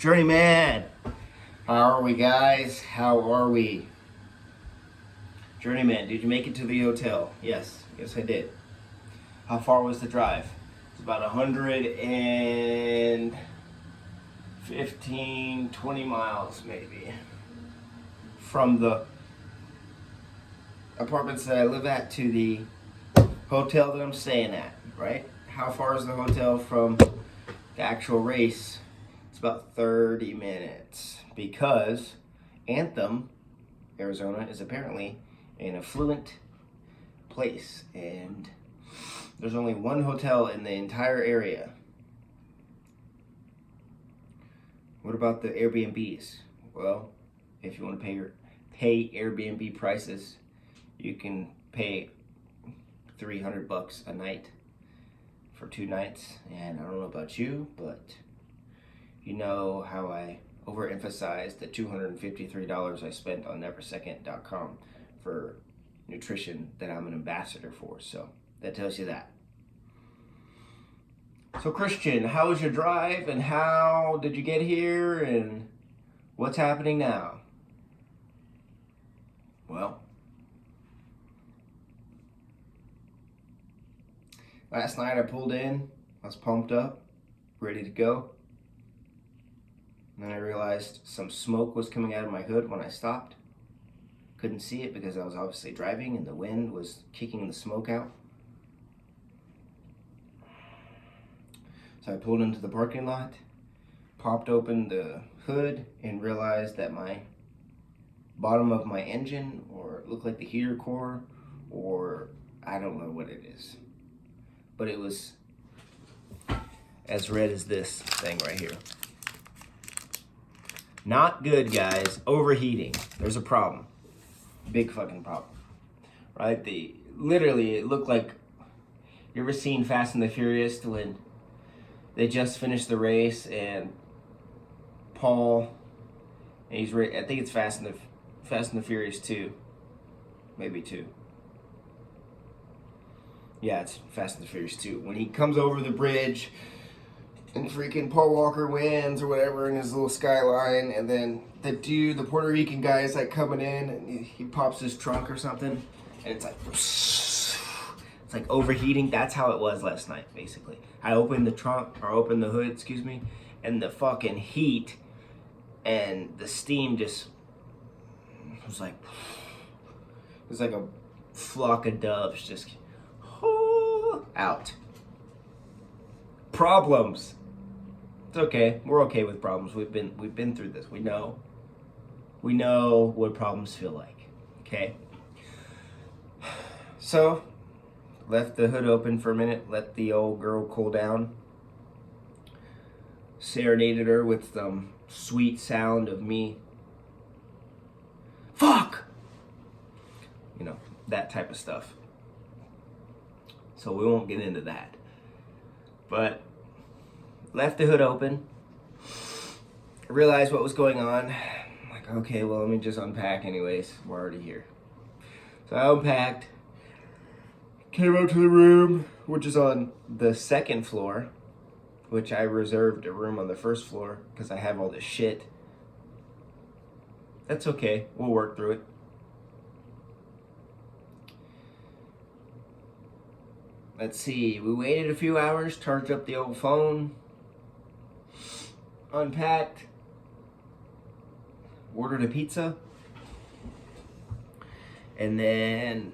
Journeyman! How are we, guys? How are we? Journeyman, did you make it to the hotel? Yes, I did. How far was the drive? It's about 115, 20 miles maybe. From the apartments that I live at to the hotel that I'm staying at, right? How far is the hotel from the actual race? It's about 30 minutes because Anthem, Arizona, is apparently an affluent place and there's only one hotel in the entire area. What about the Airbnbs? Well, if you want to pay Airbnb prices, you can pay $300 a night for 2 nights. And I don't know about you, but you know how I overemphasized the $253 I spent on Neversecond.com for nutrition that I'm an ambassador for. So that tells you that. So Christian, how was your drive and how did you get here and what's happening now? Well, last night I pulled in, I was pumped up, ready to go. And then I realized some smoke was coming out of my hood when I stopped. Couldn't see it because I was obviously driving and the wind was kicking the smoke out. So I pulled into the parking lot, popped open the hood, and realized that my bottom of my engine, or it looked like the heater core, or I don't know what it is, but it was as red as this thing right here. Not good, guys. Overheating. There's a problem. Big fucking problem. Right? Literally, it looked like, you ever seen Fast and the Furious when they just finished the race and Paul, and I think it's Fast and the Furious 2. Maybe 2. Yeah, it's Fast and the Furious 2. When he comes over the bridge and freaking Paul Walker wins or whatever in his little Skyline, and then the Puerto Rican guy is like coming in and he pops his trunk or something, and it's like overheating. That's how it was last night, basically. I opened the hood, and the fucking heat and the steam just was like, it was like a flock of doves just out. Problems. It's okay. We're okay with problems. We've been through this. We know what problems feel like. Okay. So, left the hood open for a minute, let the old girl cool down. Serenaded her with some sweet sound of me. Fuck! You know, that type of stuff. So we won't get into that. But left the hood open. I realized what was going on. I'm like, okay, well, let me just unpack anyways. We're already here. So I unpacked, came up to the room, which is on the second floor, which I reserved a room on the first floor because I have all this shit. That's okay. We'll work through it. Let's see. We waited a few hours, charged up the old phone, unpacked, ordered a pizza, and then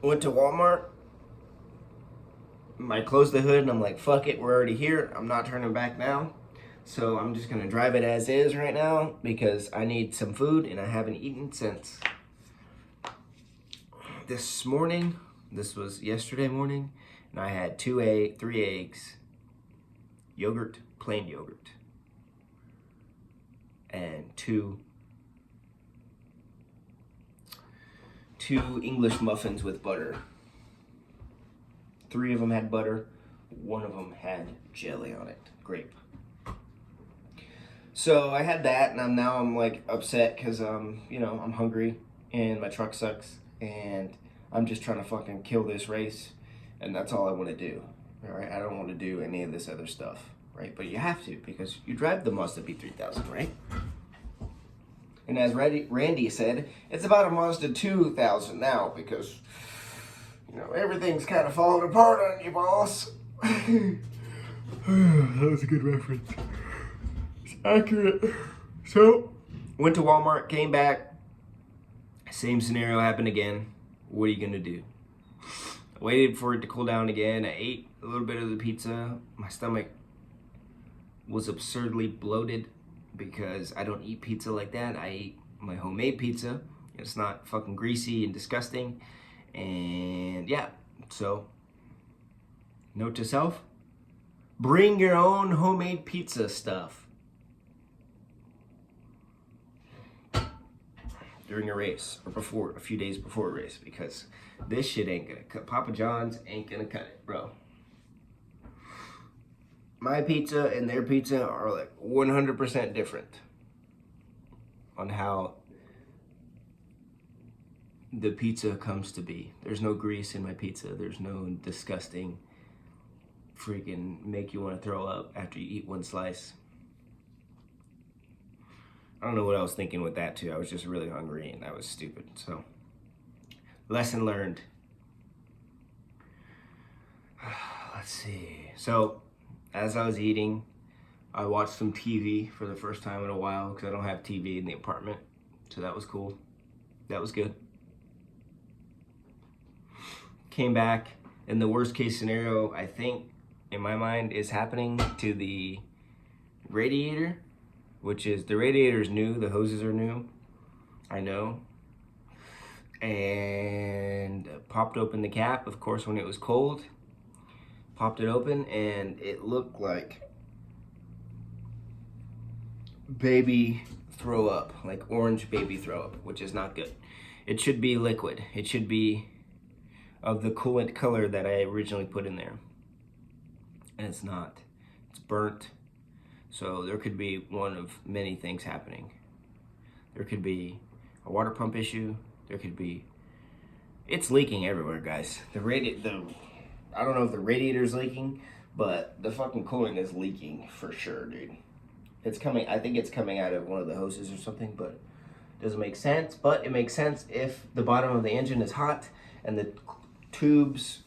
went to Walmart. I closed the hood and I'm like, fuck it, we're already here. I'm not turning back now. So I'm just gonna drive it as is right now because I need some food and I haven't eaten since this morning. This was yesterday morning, and I had 3 eggs, yogurt, plain yogurt, and two English muffins with butter. 3 of them had butter, 1 of them had jelly on it, grape. So I had that, and I'm like upset because I'm hungry and my truck sucks and I'm just trying to fucking kill this race, and that's all I want to do. All right, I don't want to do any of this other stuff. right? But you have to because you drive the Mazda B3000, right? And as Randy said, it's about a Mazda 2000 now because, you know, everything's kind of falling apart on you, boss. That was a good reference. It's accurate. So, went to Walmart, came back. Same scenario happened again. What are you going to do? I waited for it to cool down again. I ate a little bit of the pizza. My stomach was absurdly bloated because I don't eat pizza like that. I eat my homemade pizza. It's not fucking greasy and disgusting. And yeah, so note to self, bring your own homemade pizza stuff during a race or before, a few days before a race, because this shit ain't gonna cut. Papa John's ain't gonna cut it, bro. My pizza and their pizza are like 100% different on how the pizza comes to be. There's no grease in my pizza. There's no disgusting freaking make you want to throw up after you eat one slice. I don't know what I was thinking with that too. I was just really hungry and that was stupid. So, lesson learned. Let's see. So, as I was eating, I watched some TV for the first time in a while because I don't have TV in the apartment. So that was cool. That was good. Came back, and the worst case scenario, I think, in my mind, is happening to the radiator, which is, the radiator is new, the hoses are new, I know. And popped open the cap, of course, when it was cold. Popped it open, and it looked like baby throw up, like orange baby throw up, which is not good. It should be liquid. It should be of the coolant color that I originally put in there. And it's not. It's burnt. So there could be one of many things happening. There could be a water pump issue. There could be, it's leaking everywhere, guys. I don't know if the radiator's leaking, but the fucking coolant is leaking for sure, dude. It's coming, I think it's coming out of one of the hoses or something, but it doesn't make sense. But it makes sense if the bottom of the engine is hot and the tubes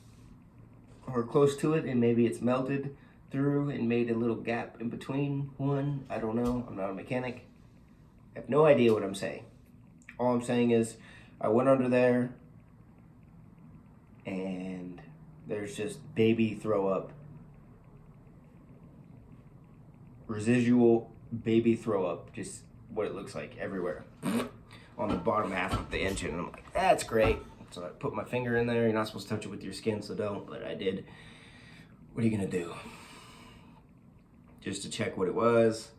are close to it and maybe it's melted through and made a little gap in between one. I don't know. I'm not a mechanic. I have no idea what I'm saying. All I'm saying is I went under there and there's just baby throw up. Residual baby throw up. Just what it looks like everywhere on the bottom half of the engine. And I'm like, that's great. So I put my finger in there. You're not supposed to touch it with your skin, so don't, but I did. What are you gonna do? Just to check what it was.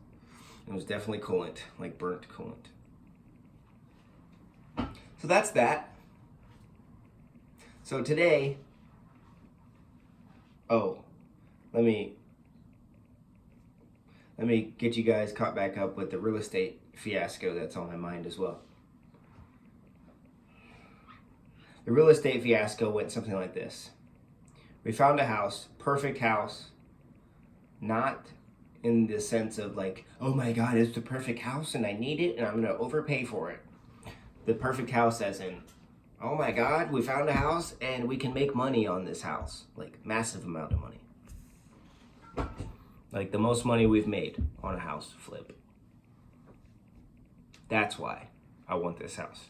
It was definitely coolant, like burnt coolant. So that's that. So today, let me get you guys caught back up with the real estate fiasco that's on my mind as well. The real estate fiasco went something like this. We found a house, perfect house, not in the sense of like, oh my God, it's the perfect house and I need it and I'm gonna overpay for it. The perfect house as in, oh my God, we found a house and we can make money on this house, like massive amount of money. Like the most money we've made on a house flip. That's why I want this house.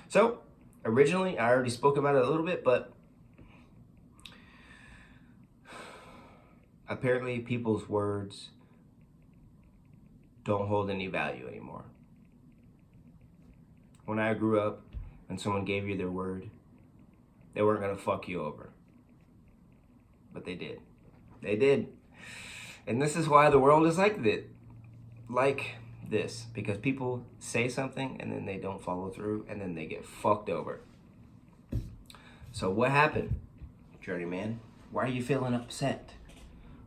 So, originally, I already spoke about it a little bit, but apparently people's words don't hold any value anymore. When I grew up and someone gave you their word, they weren't gonna fuck you over. But they did. They did. And this is why the world is like this, because people say something and then they don't follow through and then they get fucked over. So what happened, Journeyman? Why are you feeling upset?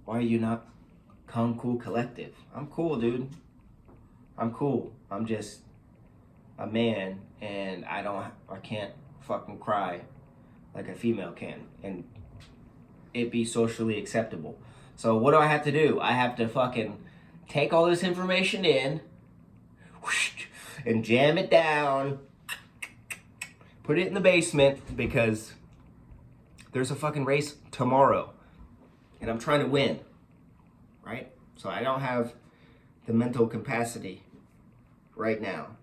Why are you not calm, cool, collective? I'm cool, dude. I'm cool. I'm just a man and I can't fucking cry like a female can and it be socially acceptable. So what do I have to do? I have to fucking take all this information in and jam it down, put it in the basement because there's a fucking race tomorrow and I'm trying to win, right? So I don't have the mental capacity right now.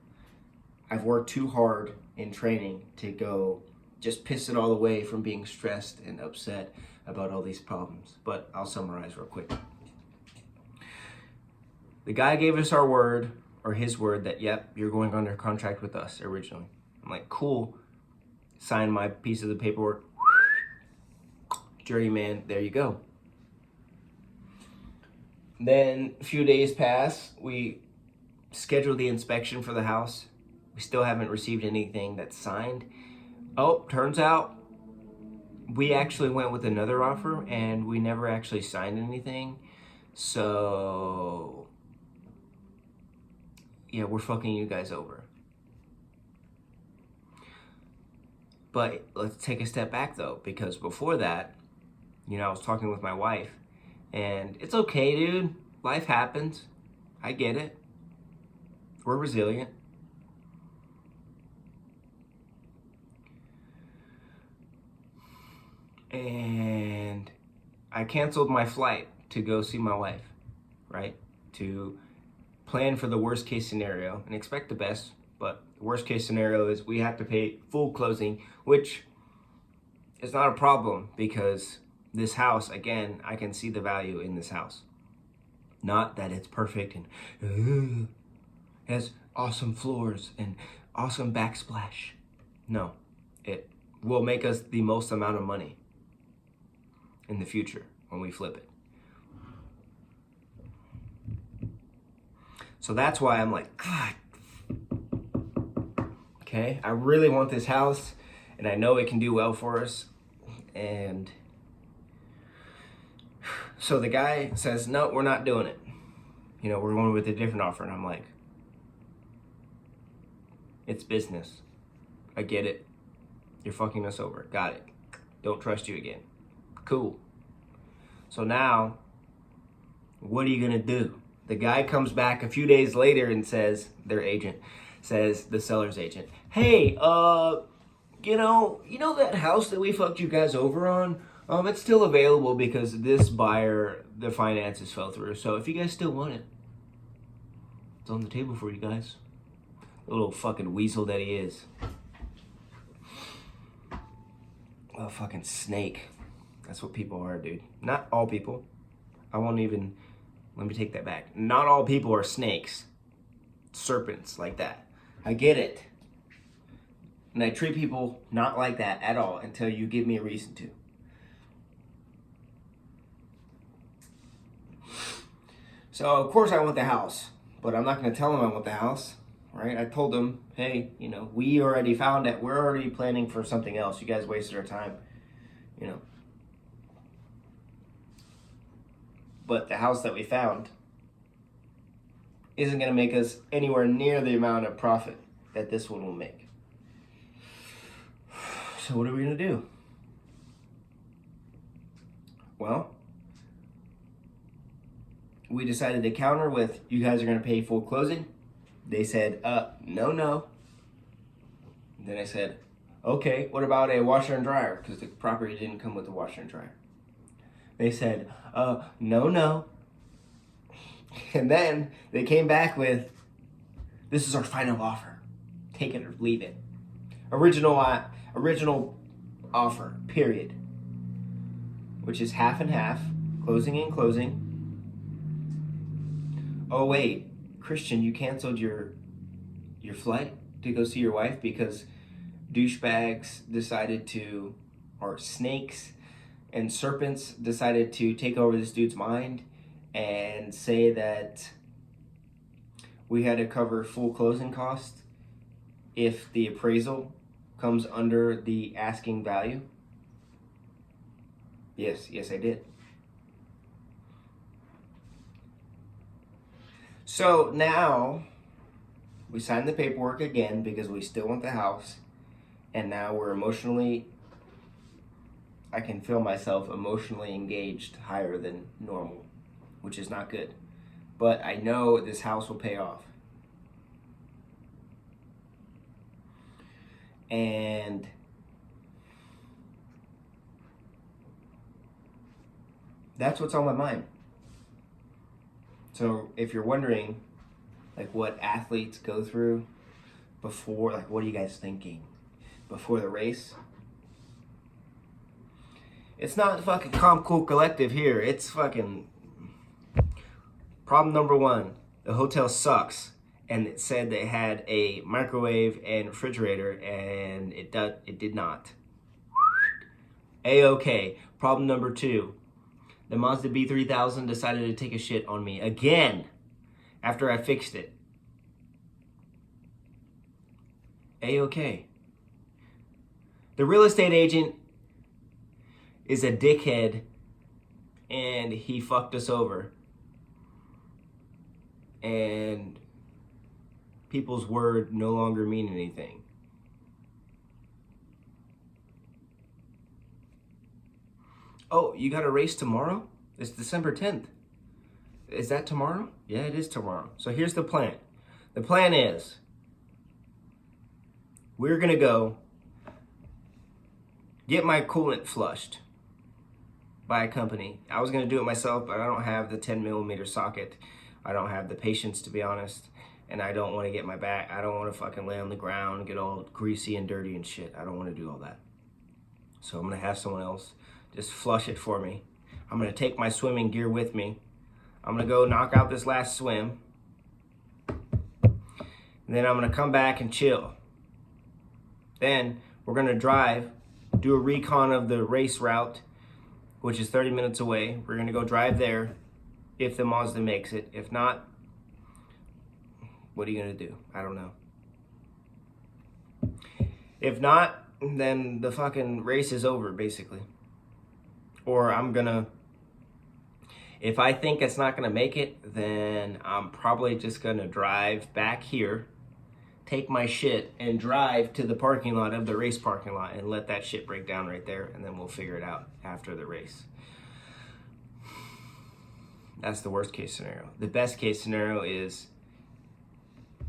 I've worked too hard in training to go just piss it all away from being stressed and upset about all these problems. But I'll summarize real quick. The guy gave us our word, or his word, that, yep, you're going under contract with us originally. I'm like, cool. Sign my piece of the paperwork. Journeyman, there you go. Then a few days pass. We scheduled the inspection for the house. We still haven't received anything that's signed. Oh, turns out we actually went with another offer and we never actually signed anything. So, yeah, we're fucking you guys over. But let's take a step back though, because before that, I was talking with my wife and it's okay, dude. Life happens. I get it. We're resilient. And I canceled my flight to go see my wife, right? To plan for the worst case scenario and expect the best, but the worst case scenario is we have to pay full closing, which is not a problem because this house, again, I can see the value in this house. Not that it's perfect and has awesome floors and awesome backsplash. No, it will make us the most amount of money in the future when we flip it. So that's why I'm like, God, okay, I really want this house and I know it can do well for us. And so the guy says, no, we're not doing it. We're going with a different offer. And I'm like, it's business. I get it. You're fucking us over. Got it. Don't trust you again. Cool. So now, what are you gonna do? The guy comes back a few days later and says, their agent says, the seller's agent, hey, you know that house that we fucked you guys over on? It's still available because this buyer, the finances fell through. So if you guys still want it, it's on the table for you guys. The little fucking weasel that he is. A fucking snake. That's what people are, dude. Not all people. Let me take that back. Not all people are snakes. Serpents like that. I get it. And I treat people not like that at all until you give me a reason to. So, of course I want the house. But I'm not going to tell them I want the house. Right? I told them, hey, we already found it. We're already planning for something else. You guys wasted our time. But the house that we found isn't going to make us anywhere near the amount of profit that this one will make. So what are we going to do? Well, we decided to counter with, you guys are going to pay full closing. They said, no. And then I said, okay, what about a washer and dryer? Because the property didn't come with a washer and dryer. They said, no. And then they came back with, this is our final offer. Take it or leave it. Original offer, period. Which is half and half, closing and closing. Oh wait, Christian, you canceled your flight to go see your wife because douchebags decided to, or snakes and serpents decided to take over this dude's mind and say that we had to cover full closing costs if the appraisal comes under the asking value. Yes, I did. So now we signed the paperwork again because we still want the house, and now we're emotionally I can feel myself emotionally engaged higher than normal, which is not good. But I know this house will pay off. And that's what's on my mind. So if you're wondering, like, what athletes go through before, like, what are you guys thinking before the race? It's not fucking Calm Cool Collective here. It's fucking problem number one. The hotel sucks, and it said they had a microwave and refrigerator, and it did not. A-okay. Problem number two. The Mazda B3000 decided to take a shit on me again after I fixed it. A-okay. The real estate agent is a dickhead, and he fucked us over. And people's word no longer mean anything. Oh, you got a race tomorrow? It's December 10th. Is that tomorrow? Yeah, it is tomorrow. So here's the plan. The plan is we're going to go get my coolant flushed by a company. I was going to do it myself, but I don't have the 10mm socket. I don't have the patience, to be honest. And I don't want to get my back. I don't want to fucking lay on the ground, get all greasy and dirty and shit. I don't want to do all that. So I'm going to have someone else just flush it for me. I'm going to take my swimming gear with me. I'm going to go knock out this last swim. And then I'm going to come back and chill. Then we're going to drive, do a recon of the race route, which is 30 minutes away. We're going to go drive there if the Mazda makes it. If not, what are you going to do? I don't know. If not, then the fucking race is over, basically. Or I'm gonna, if I think it's not gonna make it, then I'm probably just gonna drive back here, take my shit, and drive to the parking lot of the race parking lot and let that shit break down right there, and then we'll figure it out after the race. That's the worst case scenario. The best case scenario is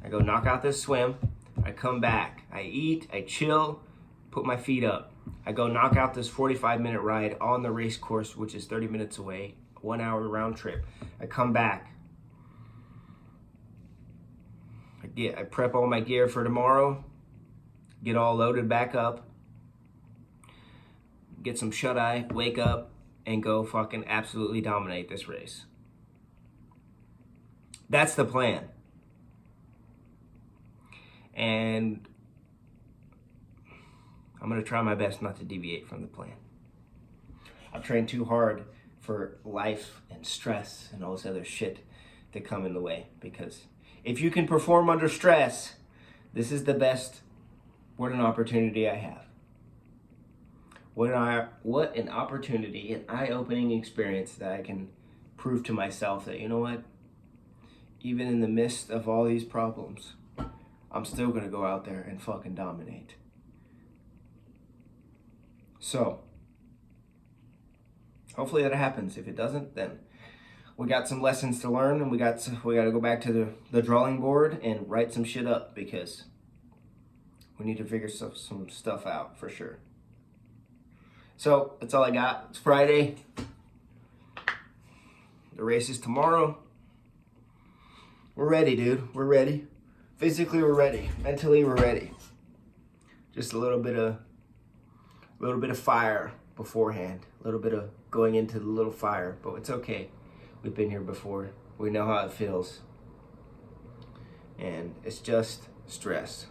I go knock out this swim, I come back, I eat, I chill, put my feet up. I go knock out this 45-minute ride on the race course, which is 30 minutes away, 1 hour round trip. I come back. I prep all my gear for tomorrow, get all loaded back up, get some shut-eye, wake up, and go fucking absolutely dominate this race. That's the plan. And I'm going to try my best not to deviate from the plan. I've trained too hard for life and stress and all this other shit to come in the way. Because if you can perform under stress, this is the best, what an opportunity I have. What an opportunity, an eye-opening experience that I can prove to myself that, you know what? Even in the midst of all these problems, I'm still going to go out there and fucking dominate. So, hopefully that happens. If it doesn't, then we got some lessons to learn, and we got to go back to the drawing board and write some shit up, because we need to figure some stuff out for sure. So, that's all I got. It's Friday. The race is tomorrow. We're ready, dude. We're ready. Physically, we're ready. Mentally, we're ready. Just a little bit of fire beforehand, a little bit of going into the little fire, but it's okay. We've been here before. We know how it feels. And it's just stress.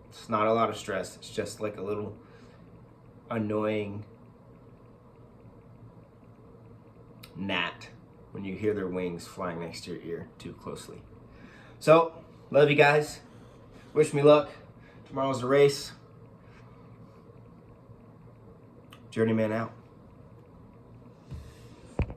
It's not a lot of stress. It's just like a little annoying gnat when you hear their wings flying next to your ear too closely. So, love you guys. Wish me luck. Tomorrow's a race. Journeyman out.